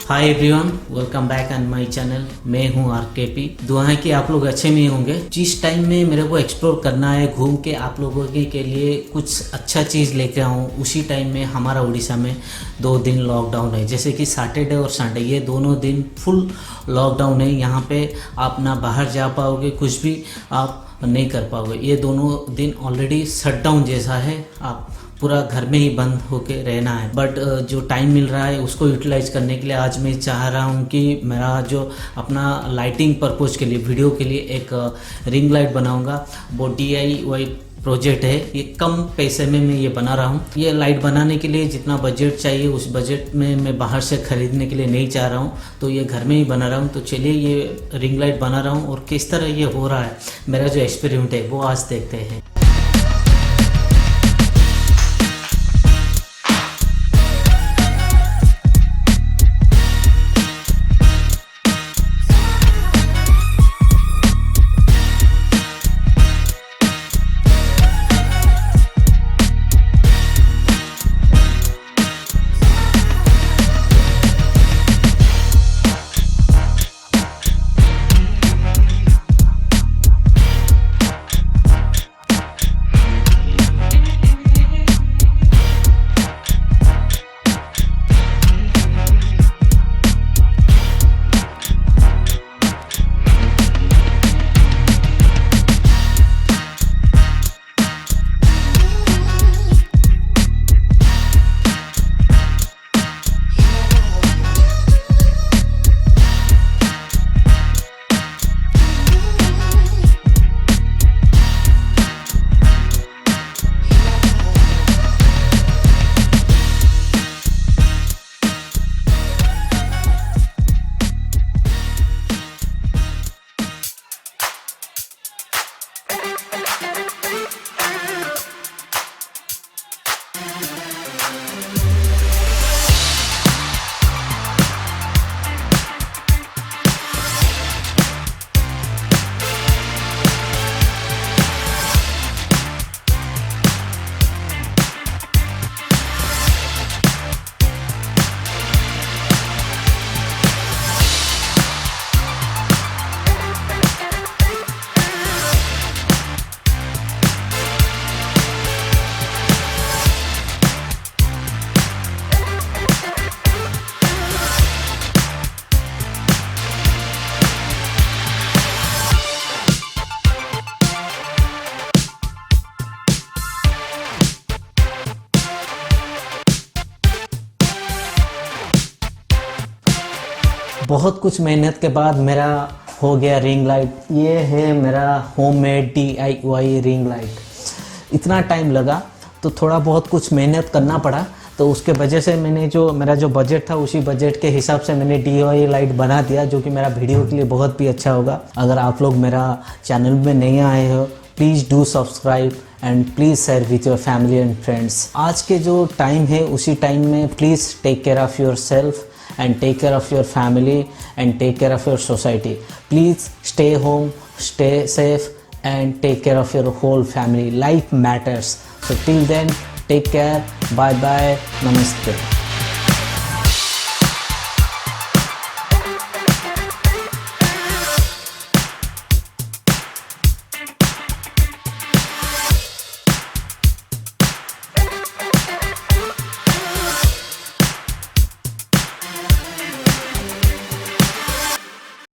Hi everyone, welcome back on my channel. मैं हूं आरकेपी। दुआ है कि आप लोग अच्छे में होंगे। जिस टाइम में मेरे को एक्सप्लोर करना है, घूम के आप लोगों के लिए कुछ अच्छा चीज़ लेके आऊँ, उसी टाइम में हमारा उड़ीसा में 2 दिन लॉकडाउन है। जैसे कि सैटरडे और संडे, ये दोनों दिन फुल लॉकडाउन है। यहाँ पे आप ना बाहर जा पाओगे, कुछ भी आप नहीं कर पाओगे। ये दोनों दिन ऑलरेडी शटडाउन जैसा है, आप पूरा घर में ही बंद होके रहना है। बट जो टाइम मिल रहा है उसको यूटिलाइज करने के लिए आज मैं चाह रहा हूँ कि मेरा जो अपना लाइटिंग पर्पज़ के लिए, वीडियो के लिए एक रिंग लाइट बनाऊँगा। वो DIY प्रोजेक्ट है, ये कम पैसे में मैं ये बना रहा हूँ। ये लाइट बनाने के लिए जितना बजट चाहिए उस बजट में मैं बाहर से ख़रीदने के लिए नहीं चाह रहा हूँ, तो ये घर में ही बना रहा हूँ। तो चलिए ये रिंग लाइट बना रहा हूँ और किस तरह ये हो रहा है, मेरा जो एक्सपेरिमेंट है वो आज देखते हैं। बहुत कुछ मेहनत के बाद मेरा हो गया रिंग लाइट। ये है मेरा होममेड DIY रिंग लाइट। इतना टाइम लगा तो थोड़ा बहुत कुछ मेहनत करना पड़ा, तो उसके वजह से मैंने जो मेरा जो बजट था उसी बजट के हिसाब से मैंने DIY लाइट बना दिया, जो कि मेरा वीडियो के लिए बहुत भी अच्छा होगा। अगर आप लोग मेरा चैनल में नहीं आए हो, please do subscribe and please share with your family and friends. आज के जो टाइम है उसी टाइम में please take care of yourself and take care of your family and take care of your society. Please stay home, stay safe and take care of your whole family. Life matters. So till then, take care. Bye bye. Namaste.